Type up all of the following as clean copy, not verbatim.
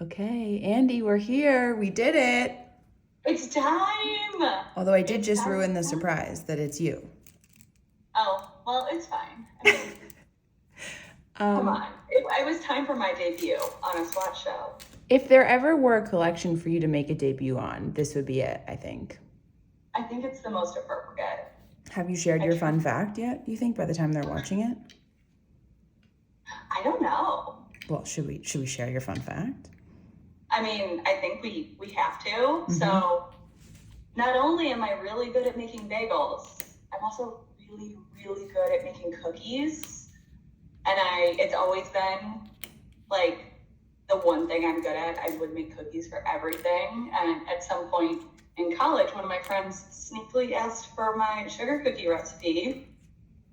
Okay, Andy, we're here. We did it. It's time! Although I did just ruin the surprise that it's you. Oh, well, it's fine. I mean, come on. It was time for my debut on a Swatch show. If there ever were a collection for you to make a debut on, this would be it, I think. I think it's the most appropriate. Have you shared your fun fact yet, you think, by the time they're watching it? I don't know. Well, should we share your fun fact? I mean, I think we have to. So not only am I really good at making bagels, I'm also really, really good at making cookies. And it's always been like the one thing I'm good at. I would make cookies for everything. And at some point in college, one of my friends sneakily asked for my sugar cookie recipe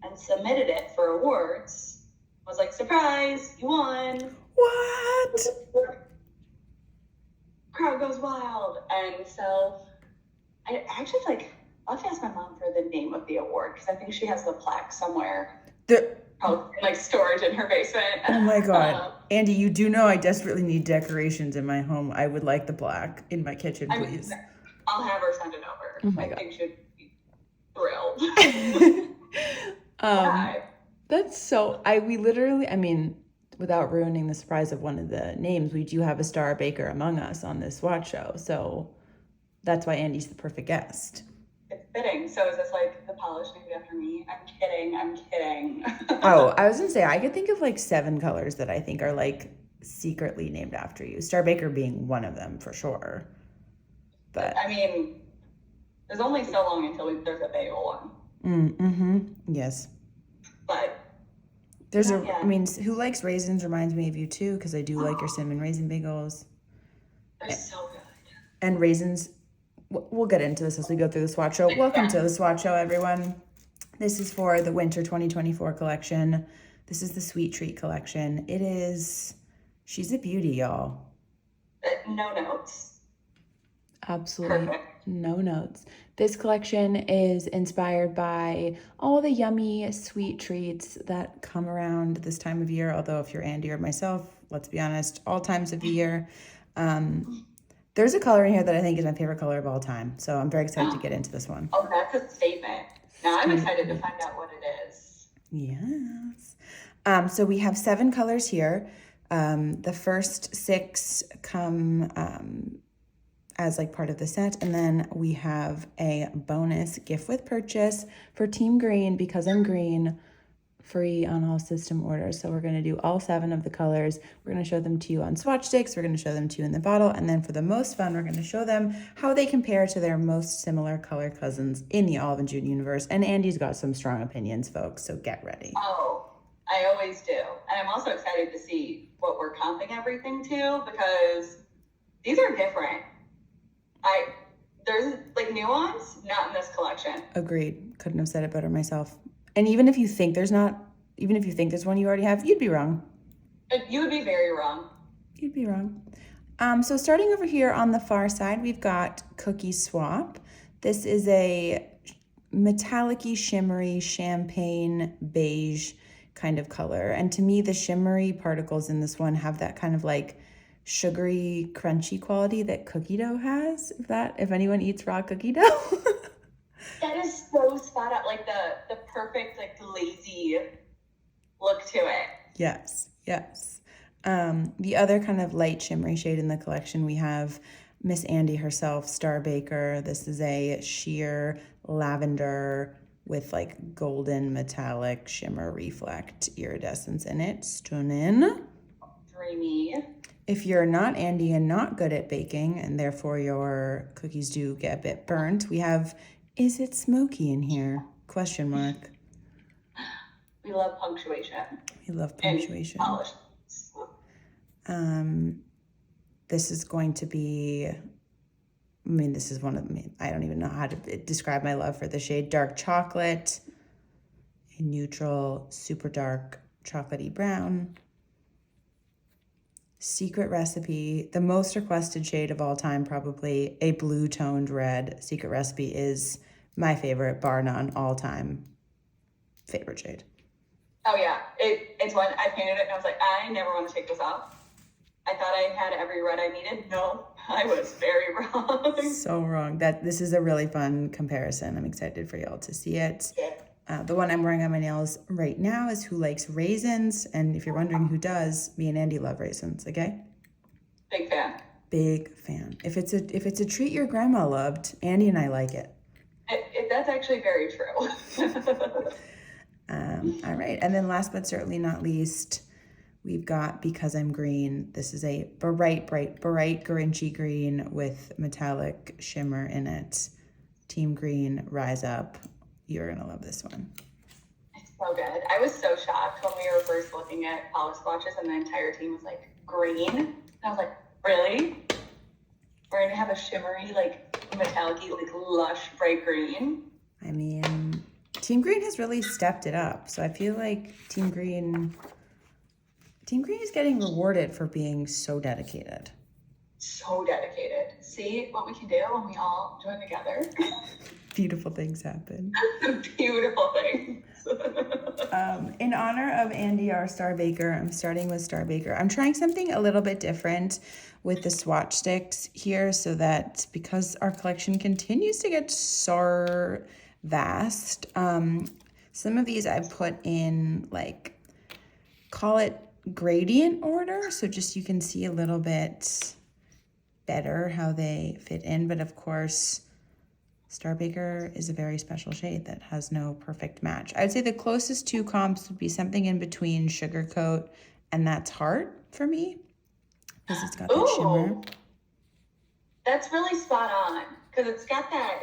and submitted it for awards. I was like, surprise, you won. What? Crowd goes wild. And so I actually I'll have to ask my mom for the name of the award because I think she has the plaque somewhere. Like storage in her basement. Oh my God. Andy, you do know I desperately need decorations in my home. I would like the plaque in my kitchen, please. I'll have her send it over. Oh my God. I think she'd be thrilled. That's so, we literally, I mean, without ruining the surprise of one of the names, we do have a star baker among us on this Swatch show. So that's why Andy's the perfect guest. It's fitting. So is this like the polish named after me? I'm kidding. Oh, I was gonna say, I could think of like 7 colors that I think are like secretly named after you. Star Baker being one of them for sure. But I mean, there's only so long until there's a bagel one. Yes. But there's I mean, Who Likes Raisins reminds me of you too, because I do like your cinnamon raisin bagels. They're so good. And raisins, we'll get into this as we go through the Swatch show. Welcome to the Swatch show, everyone. This is for the winter 2024 collection. This is the Sweet Treat collection. She's a beauty, y'all. No notes. Absolutely. Perfect. No notes. This collection is inspired by all the yummy sweet treats that come around this time of year. Although if you're Andy or myself, let's be honest, all times of the year. There's a color in here that I think is my favorite color of all time. So I'm very excited to get into this one. Oh, that's a statement. Now I'm excited to find out what it is. Yes. So we have 7 colors here. The first 6 come as like part of the set. And then we have a bonus gift with purchase for Team Green, because I'm green, free on all system orders. So we're going to do all 7 of the colors. We're going to show them to you on swatch sticks. We're going to show them to you in the bottle. And then for the most fun, we're going to show them how they compare to their most similar color cousins in the Olive and June universe. And Andy's got some strong opinions, folks. So get ready. Oh, I always do. And I'm also excited to see what we're comping everything to, because these are different. There's like nuance, not in this collection. Agreed. Couldn't have said it better myself. And even if you think there's one you already have, you'd be wrong. You would be very wrong. You'd be wrong. So starting over here on the far side, we've got Cookie Swap. This is a metallic-y, shimmery, champagne beige kind of color. And to me, the shimmery particles in this one have that kind of like sugary, crunchy quality that cookie dough has. If anyone eats raw cookie dough. That is so spot on, like the perfect, like lazy look to it. Yes. The other kind of light shimmery shade in the collection, we have Miss Andy herself, Star Baker. This is a sheer lavender with like golden metallic shimmer reflect iridescence in it. Stunning. Dreamy. If you're not Andy and not good at baking, and therefore your cookies do get a bit burnt, we have Is It Smoky In Here? Question mark. We love punctuation. We love punctuation. And polish. This is going to be, this is one of me. I don't even know how to describe my love for the shade Dark Chocolate, a neutral, super dark, chocolatey brown. Secret Recipe, the most requested shade of all time, probably a blue toned red. Secret Recipe is my favorite, bar none, all time favorite shade. Oh yeah, it's one I painted it and I was like, I never want to take this off. I thought I had every red I needed. No, I was very wrong. So wrong. This is a really fun comparison. I'm excited for y'all to see it. Yeah. The one I'm wearing on my nails right now is Who Likes Raisins. And if you're wondering who does, me and Andy love raisins, okay? Big fan. Big fan. If it's a treat your grandma loved, Andy and I like it. That's actually very true. All right. And then last but certainly not least, we've got Because I'm Green. This is a bright Grinchy green with metallic shimmer in it. Team Green, rise up. You're going to love this one. It's so good. I was so shocked when we were first looking at polish swatches and the entire team was like, green? And I was like, really? We're going to have a shimmery, like, metallic-y, like, lush, bright green? I mean, Team Green has really stepped it up. So I feel like Team Green is getting rewarded for being so dedicated. So dedicated. See what we can do when we all join together? Beautiful things happen. Beautiful things. In honor of Andy, our Star Baker, I'm starting with Star Baker. I'm trying something a little bit different with the Swatch sticks here so that because our collection continues to get so vast, some of these I've put in, like, call it gradient order. So just you can see a little bit better how they fit in. But of course, Star Baker is a very special shade that has no perfect match. I would say the closest two comps would be something in between Sugarcoat and That's Heart for me, because it's got that shimmer. That's really spot on, because it's got that,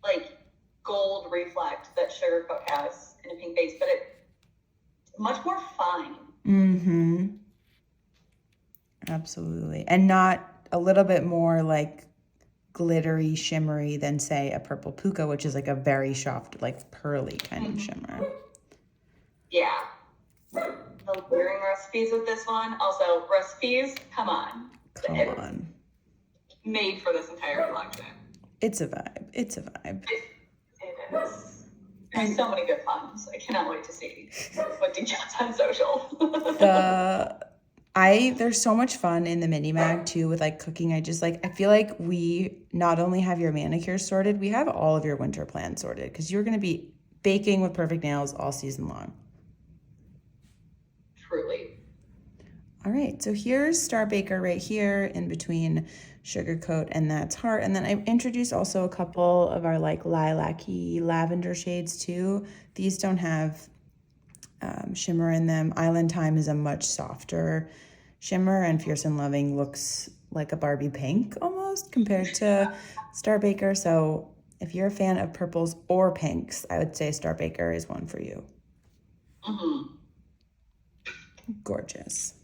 like, gold reflect that Sugarcoat has in a pink base, but it's much more fine. Mm-hmm. Absolutely. And not a little bit more, like, glittery, shimmery than, say, a Purple Puka, which is like a very soft, like pearly kind of shimmer. Yeah. The layering recipes with this one. Also, recipes, come on. Come on. Made for this entire collection. It's a vibe. It's a vibe. It is. There's so many good puns. I cannot wait to see what Dean gets on social. There's so much fun in the mini mag too with like cooking. I feel like we not only have your manicure sorted, we have all of your winter plans sorted because you're going to be baking with perfect nails all season long. Truly. All right, so here's Star Baker right here in between Sugarcoat and That's Heart. And then I introduced also a couple of our like lilac-y lavender shades too. These don't have shimmer in them. Island Time is a much softer shimmer, and Fierce and Loving looks like a Barbie pink almost compared to Star Baker. So if you're a fan of purples or pinks, I would say Star Baker is one for you. Mm-hmm. Gorgeous.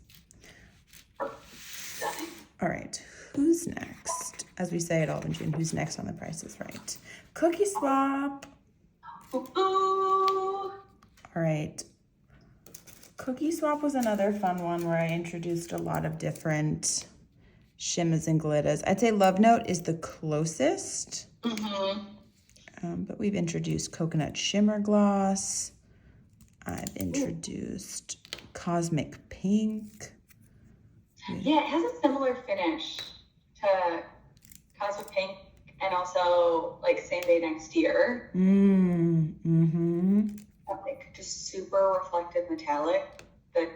Stunning. All right, who's next? As we say at All in June, who's next on The Price is Right? Cookie Swap. Ooh. All right. Cookie Swap was another fun one where I introduced a lot of different shimmers and glitters. I'd say Love Note is the closest. Mm-hmm. But we've introduced Coconut Shimmer Gloss. I've introduced Cosmic Pink. Yeah, it has a similar finish to Cosmic Pink and also like Same Day Next Year. Mm-hmm. Like just super reflective metallic that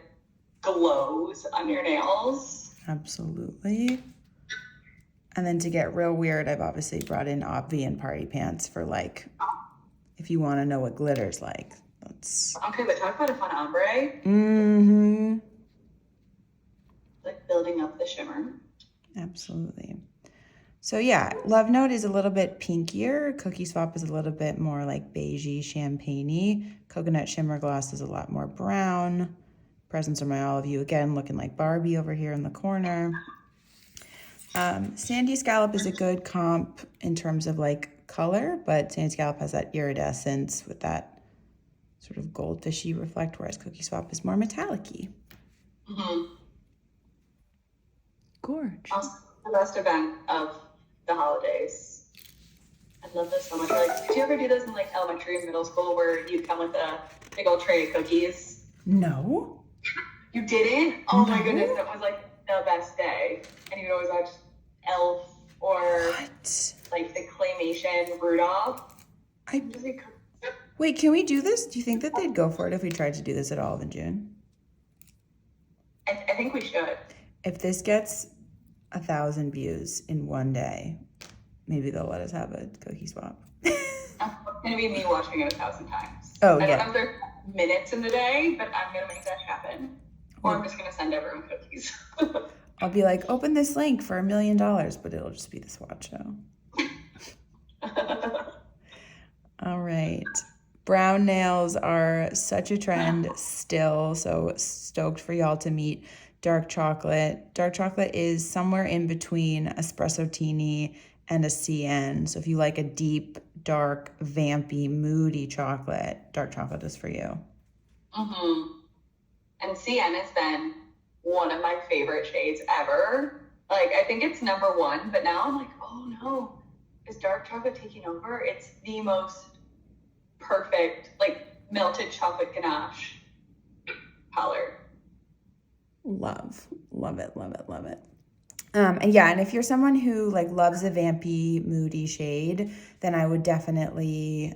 glows on your nails. Absolutely. And then to get real weird, I've obviously brought in Obvi and Party Pants for like, if you want to know what glitter's like. Okay, but talk about a fun ombre. Mm-hmm. Like building up the shimmer. Absolutely. So yeah, Love Note is a little bit pinkier. Cookie Swap is a little bit more like beigey, champagne-y. Coconut Shimmer Gloss is a lot more brown. Presents are my all of you again, looking like Barbie over here in the corner. Sandy Scallop is a good comp in terms of like color, but Sandy Scallop has that iridescence with that sort of goldfishy reflect, whereas Cookie Swap is more metallic-y. Mm-hmm. Gorge. Also, the best event of the holidays. I love this so much. Like, did you ever do this in like elementary and middle school where you'd come with a big old tray of cookies? No. You didn't? Oh No. my goodness, it was like the best day. And you would always watch Elf or What? like the claymation Rudolph. Wait, can we do this? Do you think that they'd go for it if we tried to do this at Olive in June? I think we should. If this gets 1,000 views in one day, maybe they'll let us have a cookie swap. It's going to be me watching it 1,000 times. Oh, I yeah. don't know if there's minutes in the day, but I'm going to make that happen. Or I'm just going to send everyone cookies. I'll be like, open this link for $1 million, but it'll just be the Swatch show. All right. Brown nails are such a trend still, so stoked for y'all to meet dark chocolate. Dark chocolate is somewhere in between espresso-tini and a CN. So if you like a deep, dark, vampy, moody chocolate, dark chocolate is for you. Mm-hmm. And CN has been one of my favorite shades ever. Like, I think it's number one, but now I'm like, oh no, is dark chocolate taking over? It's the most perfect, like, melted chocolate ganache color. Love it, love it, love it. And yeah, and if you're someone who like loves a vampy, moody shade, then I would definitely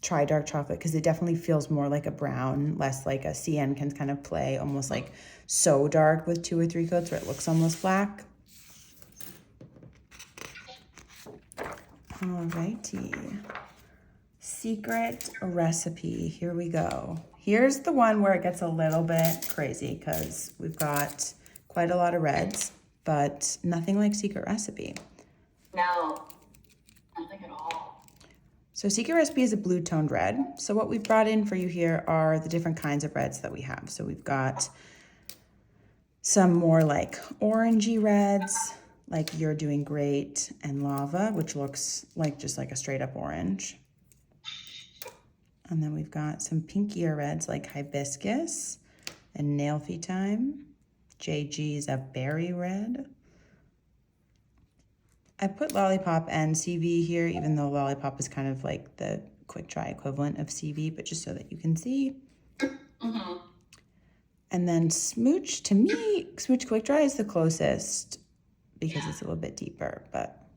try dark chocolate because it definitely feels more like a brown, less like a CN can kind of play almost like so dark with 2 or 3 coats where it looks almost black. Alrighty. Secret recipe. Here we go. Here's the one where it gets a little bit crazy because we've got quite a lot of reds, but nothing like secret recipe. No, nothing at all. So secret recipe is a blue toned red. So what we've brought in for you here are the different kinds of reds that we have. So we've got some more like orangey reds, like You're Doing Great and Lava, which looks like just like a straight up orange. And then we've got some pinkier reds like Hibiscus and Nailfy Time. JG's a berry red. I put Lollipop and CV here, even though Lollipop is kind of like the quick dry equivalent of CV, but just so that you can see. Mm-hmm. And then Smooch, to me, Smooch Quick Dry is the closest because it's a little bit deeper, but.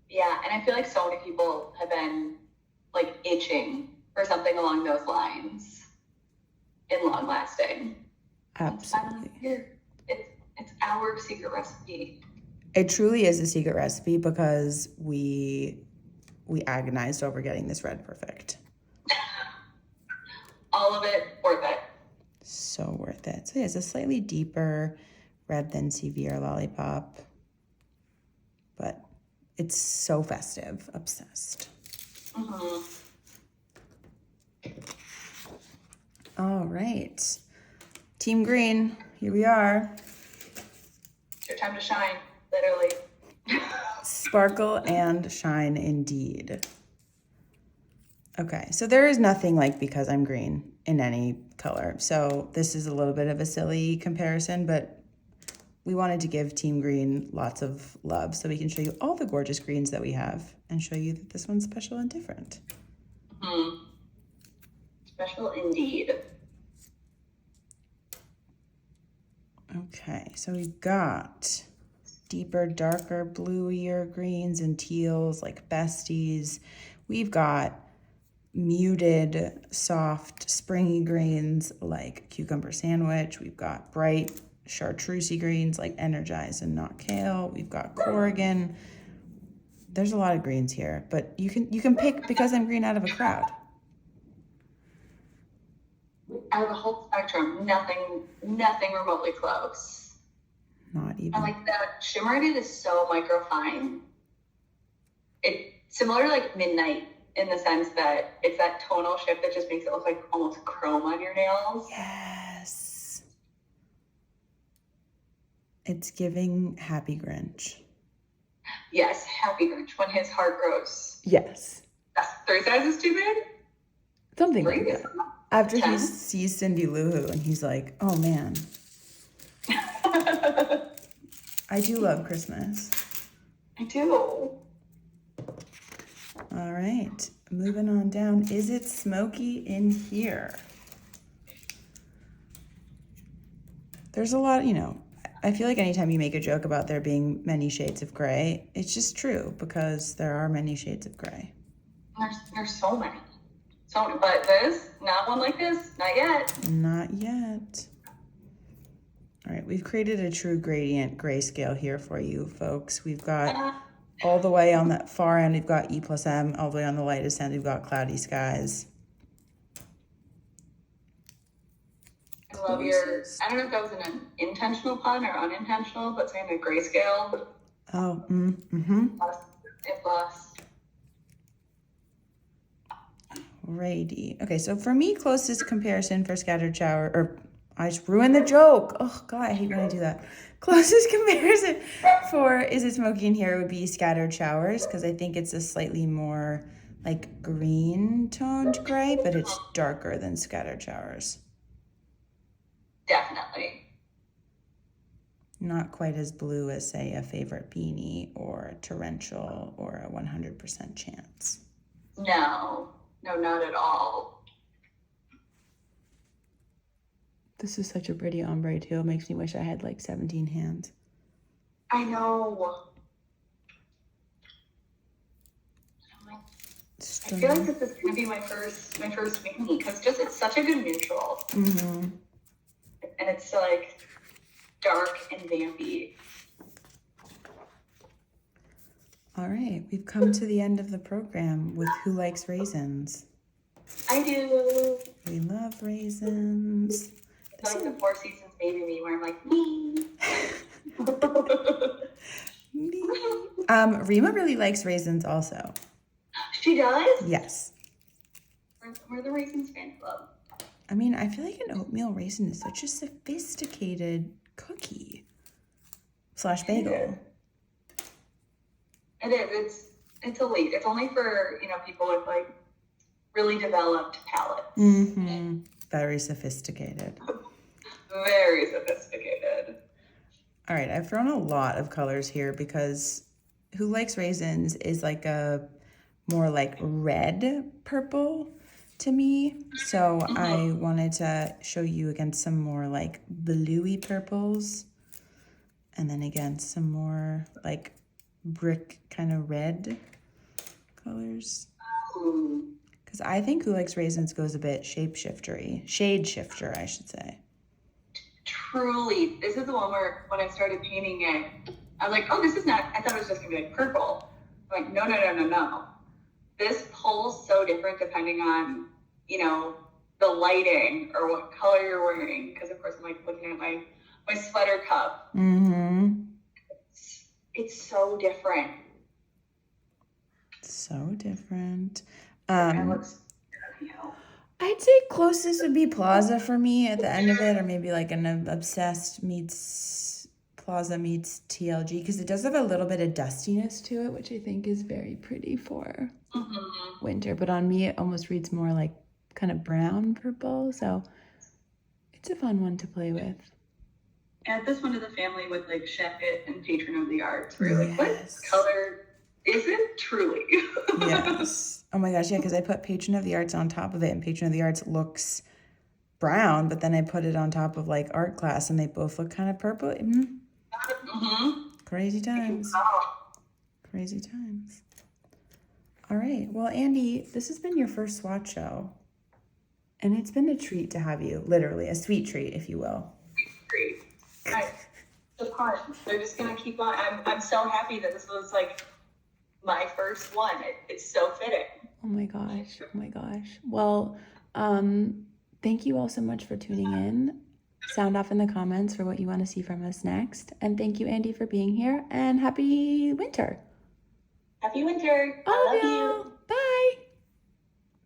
Yeah, and I feel like so many people have been like itching for something along those lines in long lasting. Absolutely. It's our secret recipe. It truly is a secret recipe because we agonized over getting this red perfect. All of it worth it. So worth it. So yeah, it's a slightly deeper red than CV or Lollipop, but it's so festive. Obsessed. Mm-hmm. All right. Team Green, here we are. It's your time to shine, literally. Sparkle and shine indeed. Okay, so there is nothing like Because I'm Green in any color. So this is a little bit of a silly comparison, but we wanted to give Team Green lots of love so we can show you all the gorgeous greens that we have and show you that this one's special and different. Mm-hmm. Special indeed. Okay, so we've got deeper, darker, bluier greens and teals like Besties. We've got muted, soft, springy greens like Cucumber Sandwich. We've got bright, chartreusey greens like Energize and Not Kale. We've got Corrigan. There's a lot of greens here, but you can pick Because I'm Green out of a crowd. Out of the whole spectrum, nothing remotely close. Not even. And like that shimmery is so microfine. It's similar to like Midnight in the sense that it's that tonal shift that just makes it look like almost chrome on your nails. Yes. It's giving Happy Grinch. Yes, Happy Grinch when his heart grows. Yes. That's 3 sizes too big? Something like 3 that. After he sees Cindy Lou Who and he's like, oh man. I do love Christmas. I do. All right, moving on down. Is it Smoky in Here? There's a lot, I feel like anytime you make a joke about there being many shades of gray, it's just true because there are many shades of gray. There's so many. But this, not one like this, not yet. Not yet. All right, we've created a true gradient grayscale here for you folks. We've got all the way on that far end, we've got E plus M. All the way on the lightest end, we've got cloudy skies. I love your, I don't know if that was an intentional pun or unintentional, but saying the grayscale. Oh, Plus. Alrighty. Okay, so for me, closest comparison for scattered shower, or I just ruined the joke. Oh God, I hate when I do that. Closest comparison for Is It Smoky In Here would be scattered showers, because I think it's a slightly more like green toned gray, but it's darker than scattered showers. Definitely. Not quite as blue as, say, a Favorite Beanie or a Torrential or a 100% Chance. No, not at all. This is such a pretty ombre too. It makes me wish I had like 17 hands. I know. I feel like this is gonna be my first Mani because just it's such a good neutral. Mm-hmm. And it's like dark and vampy. All right, we've come to the end of the program with Who Likes Raisins? I do. We love raisins. It's like the Four Seasons baby me where I'm like, me. Rima really likes raisins also. She does? Yes. We're the Raisins fan club. I mean, I feel like an oatmeal raisin is such a sophisticated cookie / bagel. It is. It's elite. It's only for, people with like really developed palates. Mm-hmm. Very sophisticated. Very sophisticated. All right, I've thrown a lot of colors here because Who Likes Raisins is like a more like red purple to me. So I wanted to show you against some more like bluey purples. And then again, some more like brick kind of red colors. Because I think Who Likes Raisins goes a bit shade shifter, I should say. Truly, this is the one where when I started painting it, I was like, oh, this is not, I thought it was just gonna be like purple. I'm like, no. This pulls so different depending on, the lighting or what color you're wearing. Because of course I'm like looking at my sweater cup. Mm-hmm. It's so different. So different. It looks, I'd say closest would be Plaza for me at the end of it, or maybe like an Obsessed meets Plaza meets TLG, because it does have a little bit of dustiness to it, which I think is very pretty for winter. But on me, it almost reads more like kind of brown purple, so it's a fun one to play with. Add this one to the family with like Chef It and Patron of the Arts, where you're like, what color is it truly? Yes. Oh my gosh, yeah, because I put Patron of the Arts on top of it, and Patron of the Arts looks brown, but then I put it on top of like art class, and they both look kind of purple. Crazy times. Crazy times. All right. Well, Andy, this has been your first Swatch show, and it's been a treat to have you. Literally, a sweet treat, if you will. Great. Of course, they're just gonna keep on. I'm so happy that this was like my first one. It's so fitting. Oh my gosh. Well, thank you all so much for tuning in. Sound off in the comments for what you want to see from us next. And thank you, Andy, for being here. And happy winter. Happy winter. I love you.